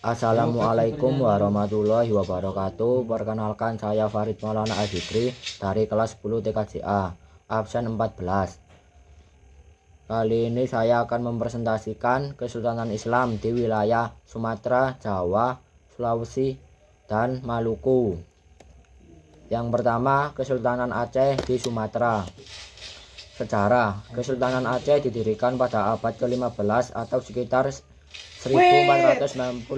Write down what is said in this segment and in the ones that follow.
Assalamualaikum warahmatullahi wabarakatuh. Perkenalkan, saya Farid Maulana Al-Fikri dari kelas 10 TKJA, absen 14. Kali ini saya akan mempresentasikan Kesultanan Islam di wilayah Sumatera, Jawa, Sulawesi, dan Maluku. Yang pertama, Kesultanan Aceh di Sumatera. Sejarah, Kesultanan Aceh didirikan pada abad ke-15 atau sekitar 1496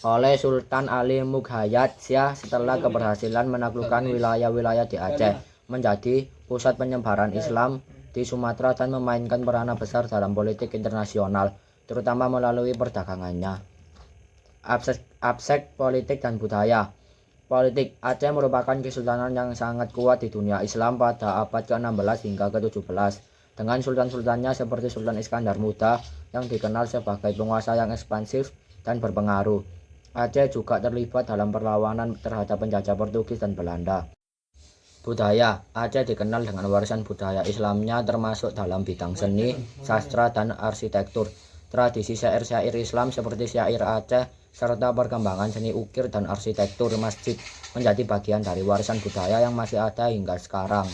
oleh Sultan Ali Mughayat Shah setelah keberhasilan menaklukkan wilayah-wilayah di Aceh, menjadi pusat penyebaran Islam di Sumatera dan memainkan peranan besar dalam politik internasional, terutama melalui perdagangannya. Aspek politik dan budaya. Politik, Aceh merupakan kesultanan yang sangat kuat di dunia Islam pada abad ke-16 hingga ke-17. Dengan sultan-sultannya seperti Sultan Iskandar Muda yang dikenal sebagai penguasa yang ekspansif dan berpengaruh. Aceh juga terlibat dalam perlawanan terhadap penjajah Portugis dan Belanda. Budaya, Aceh dikenal dengan warisan budaya Islamnya termasuk dalam bidang seni, sastra, dan arsitektur. Tradisi syair-syair Islam seperti syair Aceh serta perkembangan seni ukir dan arsitektur masjid menjadi bagian dari warisan budaya yang masih ada hingga sekarang.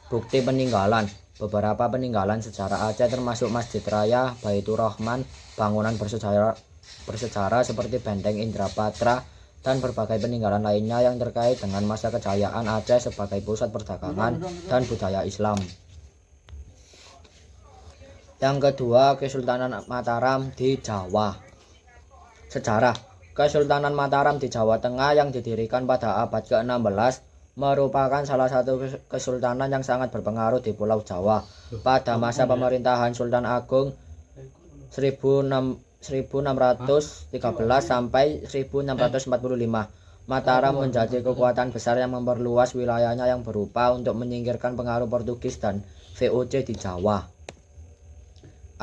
Bukti peninggalan. Beberapa peninggalan sejarah Aceh termasuk Masjid Raya, Baitur Rahman, bangunan bersejarah seperti Benteng Indrapatra, dan berbagai peninggalan lainnya yang terkait dengan masa kejayaan Aceh sebagai pusat perdagangan dan budaya Islam. Yang kedua, Kesultanan Mataram di Jawa. Sejarah, Kesultanan Mataram di Jawa Tengah yang didirikan pada abad ke-16 merupakan salah satu kesultanan yang sangat berpengaruh di Pulau Jawa. Pada masa pemerintahan Sultan Agung 1613 sampai 1645, Mataram menjadi kekuatan besar yang memperluas wilayahnya yang berupa untuk menyingkirkan pengaruh Portugis dan VOC di Jawa.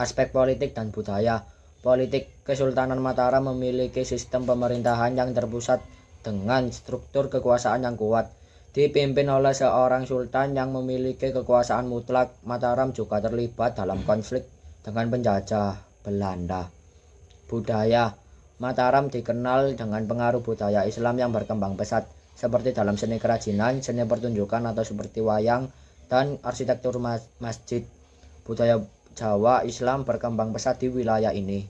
Aspek politik dan budaya. Politik, Kesultanan Mataram memiliki sistem pemerintahan yang terpusat dengan struktur kekuasaan yang kuat. Dipimpin oleh seorang sultan yang memiliki kekuasaan mutlak. Mataram juga terlibat dalam konflik dengan penjajah Belanda. Budaya, Mataram dikenal dengan pengaruh budaya Islam yang berkembang pesat, seperti dalam seni kerajinan, seni pertunjukan atau seperti wayang, dan arsitektur masjid. Budaya Jawa Islam berkembang pesat di wilayah ini.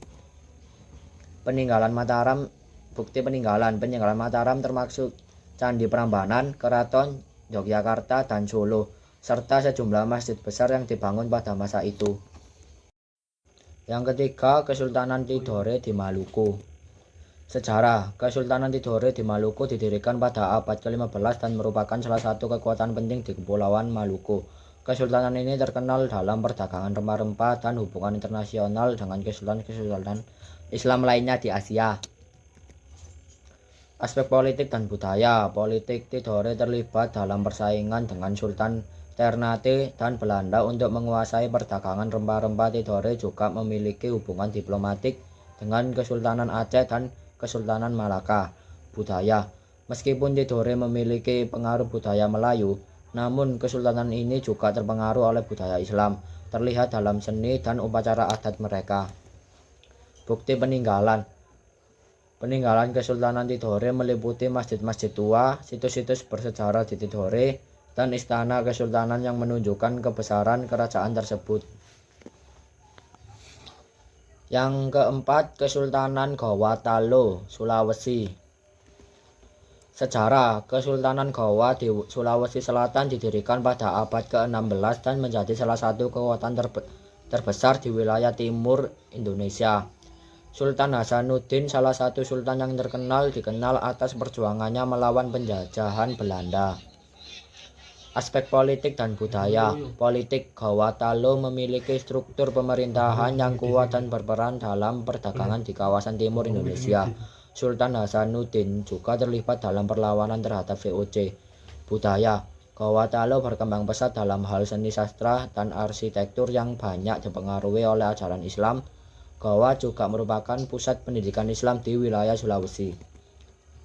Peninggalan Mataram. Bukti peninggalan Mataram termasuk Candi Prambanan, Keraton Yogyakarta dan Solo, serta sejumlah masjid besar yang dibangun pada masa itu. Yang ketiga, Kesultanan Tidore di Maluku. Sejarah, Kesultanan Tidore di Maluku didirikan pada abad ke-15 dan merupakan salah satu kekuatan penting di Kepulauan Maluku. Kesultanan ini terkenal dalam perdagangan rempah-rempah dan hubungan internasional dengan kesultanan Islam lainnya di Asia. Aspek politik dan budaya. Politik, Tidore terlibat dalam persaingan dengan Sultan Ternate dan Belanda untuk menguasai perdagangan rempah-rempah. Tidore juga memiliki hubungan diplomatik dengan Kesultanan Aceh dan Kesultanan Malaka. Budaya, meskipun Tidore memiliki pengaruh budaya Melayu, namun kesultanan ini juga terpengaruh oleh budaya Islam, terlihat dalam seni dan upacara adat mereka. Bukti peninggalan. Peninggalan Kesultanan Tidore meliputi masjid-masjid tua, situs-situs bersejarah di Tidore, dan istana kesultanan yang menunjukkan kebesaran kerajaan tersebut. Yang keempat, Kesultanan Gawatalo, Sulawesi. Sejarah, Kesultanan Gowa di Sulawesi Selatan didirikan pada abad ke-16 dan menjadi salah satu kekuatan terbesar di wilayah timur Indonesia. Sultan Hasanuddin, salah satu sultan yang dikenal atas perjuangannya melawan penjajahan Belanda. Aspek politik dan budaya. Politik, Gawatalo memiliki struktur pemerintahan yang kuat dan berperan dalam perdagangan di kawasan timur Indonesia. Sultan Hasanuddin juga terlibat dalam perlawanan terhadap VOC. Budaya, Gawatalo berkembang pesat dalam hal seni sastra dan arsitektur yang banyak dipengaruhi oleh ajaran Islam. Gowa juga merupakan pusat pendidikan Islam di wilayah Sulawesi.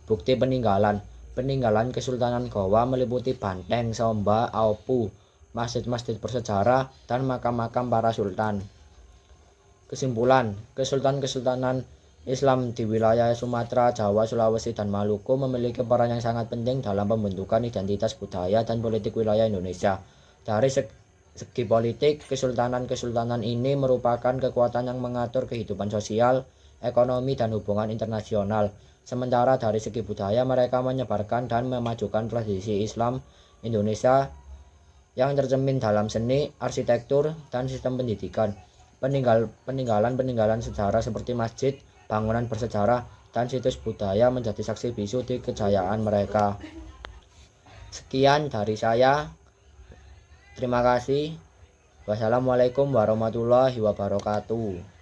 Bukti peninggalan. Peninggalan Kesultanan Gowa meliputi banteng, somba, aupu, masjid-masjid bersejarah, dan makam-makam para sultan. Kesimpulan, Kesultanan Islam di wilayah Sumatera, Jawa, Sulawesi, dan Maluku memiliki peran yang sangat penting dalam pembentukan identitas budaya dan politik wilayah Indonesia. Dari segi politik, kesultanan ini merupakan kekuatan yang mengatur kehidupan sosial, ekonomi, dan hubungan internasional. Sementara dari segi budaya, mereka menyebarkan dan memajukan tradisi Islam Indonesia yang tercermin dalam seni, arsitektur, dan sistem pendidikan. Peninggalan sejarah seperti masjid, bangunan bersejarah, dan situs budaya menjadi saksi bisu di kejayaan mereka. Sekian dari saya. Terima kasih. Wassalamualaikum warahmatullahi wabarakatuh.